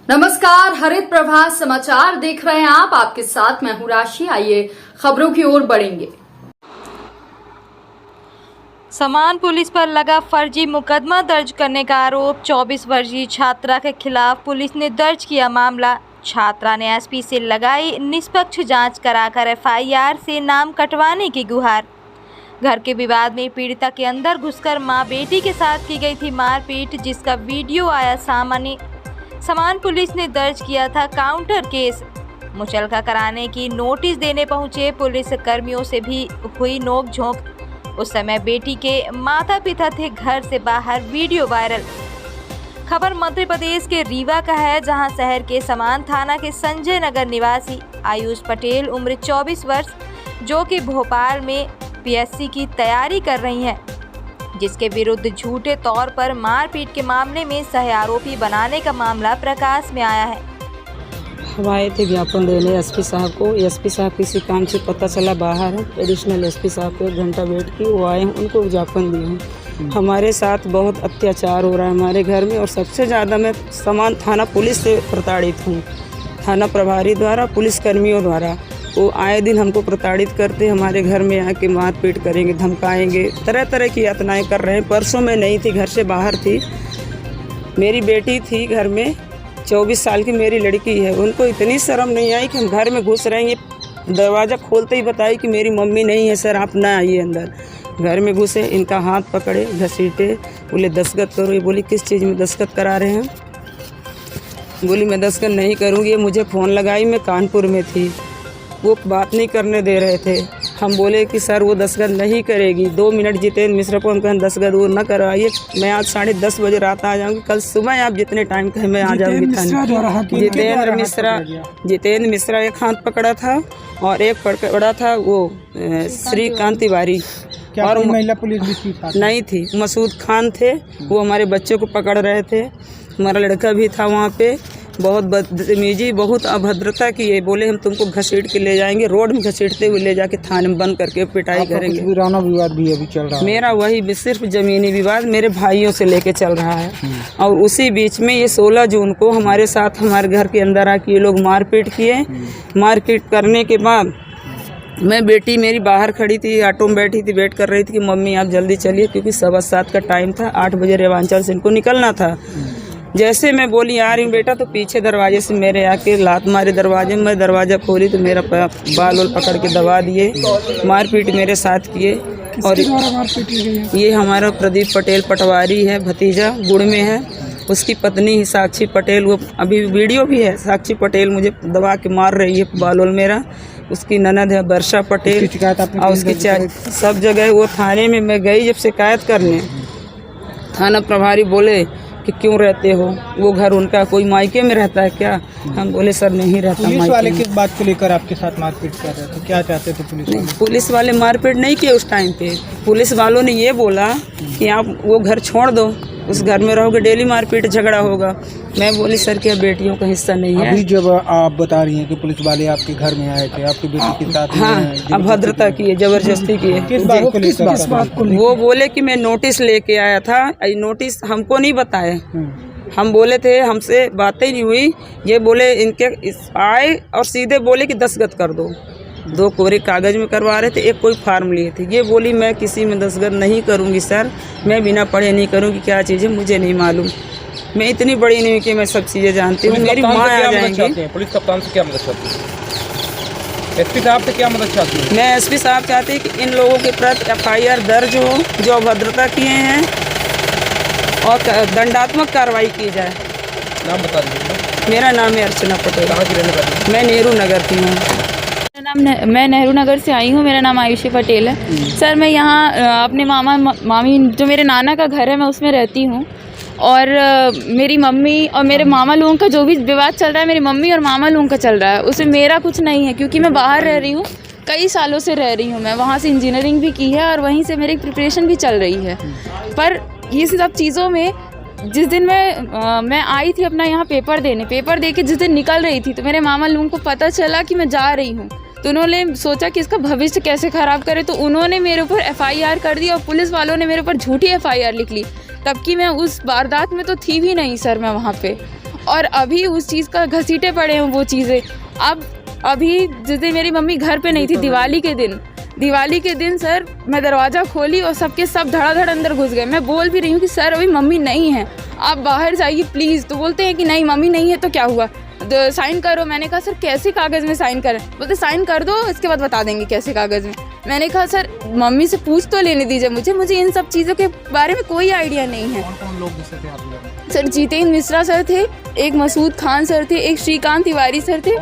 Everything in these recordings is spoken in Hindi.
नमस्कार, हरित प्रभात समाचार देख रहे हैं आप। आपके साथ मैं हूं राशि। आइए खबरों की ओर बढ़ेंगे। समान पुलिस पर लगा फर्जी मुकदमा दर्ज करने का आरोप। 24 वर्षीय छात्रा के खिलाफ पुलिस ने दर्ज किया मामला। छात्रा ने एसपी से लगाई निष्पक्ष जांच कराकर एफआईआर से नाम कटवाने की गुहार। घर के विवाद में पीड़िता के अंदर घुसकर मां बेटी के साथ की गई थी मारपीट, जिसका वीडियो आया सामने। समान पुलिस ने दर्ज किया था काउंटर केस। मुचलका कराने की नोटिस देने पहुंचे पुलिस कर्मियों से भी हुई नोकझोंक। उस समय बेटी के माता पिता थे घर से बाहर, वीडियो वायरल। खबर मध्य प्रदेश के रीवा का है, जहां शहर के समान थाना के संजय नगर निवासी आयुष पटेल उम्र 24 वर्ष, जो कि भोपाल में पीएससी की तैयारी कर रही हैं, जिसके विरुद्ध झूठे तौर पर मारपीट के मामले में सह आरोपी बनाने का मामला प्रकाश में आया है। हम आए थे ज्ञापन देने एसपी साहब को। एसपी साहब किसी काम से पता चला बाहर है, एडिशनल एसपी साहब को 1 घंटा वेट की, वो आए हैं, उनको ज्ञापन दिए हैं। हमारे साथ बहुत अत्याचार हो रहा है हमारे घर में, और सबसे ज़्यादा मैं समान थाना पुलिस से प्रताड़ित हूँ। थाना प्रभारी द्वारा, पुलिस कर्मियों द्वारा वो आए दिन हमको प्रताड़ित करते, हमारे घर में आके मारपीट करेंगे, धमकाएंगे, तरह तरह की यातनाएं कर रहे हैं। परसों मैं नहीं थी, घर से बाहर थी, मेरी बेटी थी घर में, 24 साल की मेरी लड़की है। उनको इतनी शर्म नहीं आई कि हम घर में घुस रहेंगे। दरवाज़ा खोलते ही बताई कि मेरी मम्मी नहीं है सर, आप ना आइए अंदर। घर में घुसे, इनका हाथ पकड़े, घसीटे, बोले दस्तखत करो। ये बोली किस चीज़ में दस्तखत करा रहे हैं? बोली मैं दस्तखत नहीं करूँगी। मुझे फ़ोन लगाई, मैं कानपुर में थी, वो बात नहीं करने दे रहे थे। हम बोले कि सर वो दस्तखत नहीं करेगी। 2 मिनट जितेंद्र मिश्रा को हम कहें दस्तखत वो न करवाइए, मैं आज 10:30 बजे रात आ जाऊंगी, कल सुबह आप जितने टाइम कहें मैं आ जाऊंगी थाने। जितेंद्र मिश्रा एक हाथ पकड़ा था और एक पकड़ा था वो श्रीकांत तिवारी, और महिला पुलिस भी थी साथ? नहीं थी, मसूद खान थे, वो हमारे बच्चों को पकड़ रहे थे। हमारा लड़का भी था वहाँ पे। बहुत बदतमीजी, बहुत अभद्रता की है। बोले हम तुमको घसीट के ले जाएंगे, रोड में घसीटते हुए ले जाके थाने में बंद करके पिटाई करेंगे। पुराना विवाद भी अभी चल रहा है? मेरा वही सिर्फ ज़मीनी विवाद मेरे भाइयों से लेके चल रहा है। और उसी बीच में ये 16 जून को हमारे साथ हमारे घर के अंदर आके ये लोग मारपीट किए। मारपीट करने के बाद मैं बेटी मेरी बाहर खड़ी थी, ऑटो में बैठी थी, वेट कर रही थी कि मम्मी आप जल्दी चलिए, क्योंकि 7:15 का टाइम था, 8 बजे रेवांचल से इनको निकलना था। जैसे मैं बोली आ रही हूँ बेटा, तो पीछे दरवाजे से मेरे आके लात मारे दरवाजे में। मैं दरवाज़ा खोली तो मेरा बाल पकड़ के दबा दिए, मारपीट मेरे साथ किए। और ये हमारा प्रदीप पटेल पटवारी है, भतीजा गुड़ में है, उसकी पत्नी ही साक्षी पटेल, वो अभी वीडियो भी है, साक्षी पटेल मुझे दबा के मार रही है बालोल मेरा। उसकी ननद है वर्षा पटेल, और उसकी सब जगह। वो थाने में मैं गई जब शिकायत करने, थाना प्रभारी बोले कि क्यों रहते हो, वो घर उनका कोई मायके में रहता है क्या? हम बोले सर नहीं रहता। पुलिस वाले किस बात को लेकर आपके साथ मारपीट कर रहे थे? क्या चाहते थे पुलिस वाले? पुलिस वाले मारपीट नहीं किए उस टाइम पे। पुलिस वालों ने ये बोला कि आप वो घर छोड़ दो, उस घर में रहोगे डेली मारपीट झगड़ा होगा। मैं बोली सर क्या बेटियों का हिस्सा नहीं है? अभी जब आप बता रही हैं कि पुलिस वाले आपके घर में आए थे, आपकी बेटी के साथ, हाँ, अभद्रता की है, जबरदस्ती की है। किस बात को? वो बोले कि मैं नोटिस लेके आया था, नोटिस हमको नहीं बताए। हम बोले थे हमसे बातें ही नहीं हुई। ये बोले इनके आए और सीधे बोले कि दस्तखत कर दो। 2 कोरे कागज़ में करवा रहे थे, एक कोई फार्म लिए थे। ये बोली मैं किसी में दस्तखत नहीं करूँगी सर, मैं बिना पढ़े नहीं करूँगी, क्या चीज़ है मुझे नहीं मालूम। मैं इतनी बड़ी नहीं कि मैं सब चीज़ें जानती हूँ, मेरी माँ आ जाएंगी। पुलिस कप्तान से क्या मदद चाहती है? एसपी साहब से क्या मदद चाहती है? मैं एसपी साहब चाहती हूँ कि इन लोगों के प्रति एफआईआर दर्ज हो, जो अभद्रता किए हैं, और दंडात्मक कार्रवाई की जाए। नाम बता दीजिए। मेरा नाम है अर्चना पटेल। कहाँ की रहने वाली? मैं नेहरू नगर की हूँ। मैं नेहरू नगर से आई हूँ। मेरा नाम आयुषी पटेल है। सर मैं यहाँ अपने मामा मामी, जो मेरे नाना का घर है, मैं उसमें रहती हूँ। और मेरी मम्मी और मेरे मामा लोगों का जो भी विवाद चल रहा है, मेरी मम्मी और मामा लोगों का चल रहा है, उसमें मेरा कुछ नहीं है, क्योंकि मैं बाहर रह रही हूँ, कई सालों से रह रही हूँ। मैं वहाँ से इंजीनियरिंग भी की है और वहीं से मेरी प्रिपरेशन भी चल रही है। पर ये सब चीज़ों में जिस दिन मैं आई थी अपना यहाँ पेपर दे के जिस दिन निकल रही थी, तो मेरे मामा लोगों को पता चला कि मैं जा रही हूँ। तो उन्होंने सोचा कि इसका भविष्य कैसे ख़राब करे, तो उन्होंने मेरे ऊपर एफआईआर कर दी और पुलिस वालों ने मेरे ऊपर झूठी एफआईआर लिख ली। तब कि मैं उस वारदात में तो थी भी नहीं सर, मैं वहाँ पे। और अभी उस चीज़ का घसीटे पड़े हैं वो चीज़ें। अब अभी जिस दिन मेरी मम्मी घर पे नहीं थी, दिवाली के दिन सर मैं दरवाज़ा खोली और सबके सब धड़ाधड़ अंदर घुस गए। मैं बोल भी रही हूँ कि सर अभी मम्मी नहीं है, आप बाहर जाइए प्लीज़। तो बोलते हैं कि नहीं मम्मी नहीं है तो क्या हुआ, साइन करो। मैंने कहा सर कैसे कागज़ में साइन करें? बोलते साइन कर दो, इसके बाद बता देंगे कैसे कागज़ में। मैंने कहा सर मम्मी से पूछ तो लेने दीजिए मुझे इन सब चीज़ों के बारे में कोई आइडिया नहीं है। कौन लोग जिससे थे आप लोग? सर जितेंद्र मिश्रा सर थे, एक मसूद खान सर थे, एक श्रीकांत तिवारी सर थे,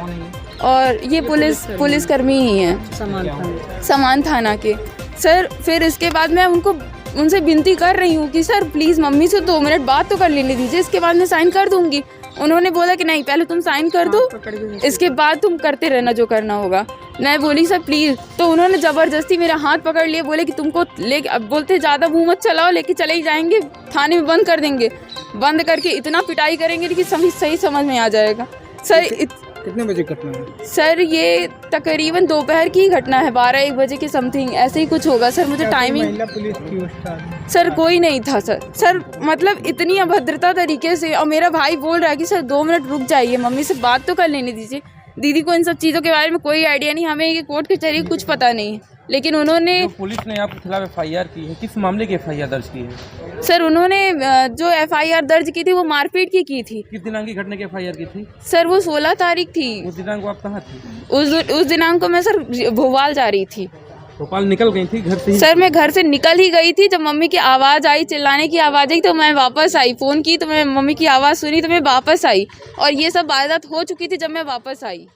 और ये पुलिस कर्मी ही हैं समान थाना के। सर फिर इसके बाद मैं उनसे विनती कर रही हूँ कि सर प्लीज़ मम्मी से 2 मिनट बात तो कर लेने दीजिए, इसके बाद मैं साइन कर दूँगी। उन्होंने बोला कि नहीं पहले तुम साइन कर दो, इसके बाद तुम करते रहना जो करना होगा। मैं बोली सर प्लीज़, तो उन्होंने ज़बरदस्ती मेरा हाथ पकड़ लिए, बोले कि तुमको लेके, अब बोलते ज़्यादा मुँह मत चलाओ, लेके चले ही जाएंगे, थाने में बंद कर देंगे, बंद करके इतना पिटाई करेंगे कि सही समझ में आ जाएगा। सर कितने बजे घटना है? सर ये तकरीबन दोपहर की घटना है, 12-1 बजे के समथिंग ऐसे ही कुछ होगा सर। मुझे टाइमिंग महिला पुलिस थी उस टाइम? सर कोई नहीं था सर मतलब इतनी अभद्रता तरीके से। और मेरा भाई बोल रहा है कि सर 2 मिनट रुक जाइए, मम्मी से बात तो कर लेने दीजिए। दीदी को इन सब चीज़ों के बारे में कोई आइडिया नहीं, हमें ये कोर्ट कचहरी कुछ पता नहीं है, लेकिन उन्होंने तो पुलिस ने आपके खिलाफ FIR की है, किस मामले की FIR दर्ज की है? सर उन्होंने जो FIR दर्ज की थी वो मारपीट की थी। किस दिनांक की घटना की FIR की थी? सर वो 16 तारीख थी। उस दिनांक को आप कहाँ थी? उस दिनांक को मैं सर भोपाल जा रही थी। भोपाल निकल गई थी घर से ही? सर मैं घर से निकल ही गई थी, जब मम्मी की आवाज़ आई, चिल्लाने की आवाज़ आई, तो मैं वापस आई। फ़ोन की तो मैं मम्मी की आवाज़ सुनी तो मैं वापस आई, और ये सब वारदात हो चुकी थी जब मैं वापस आई।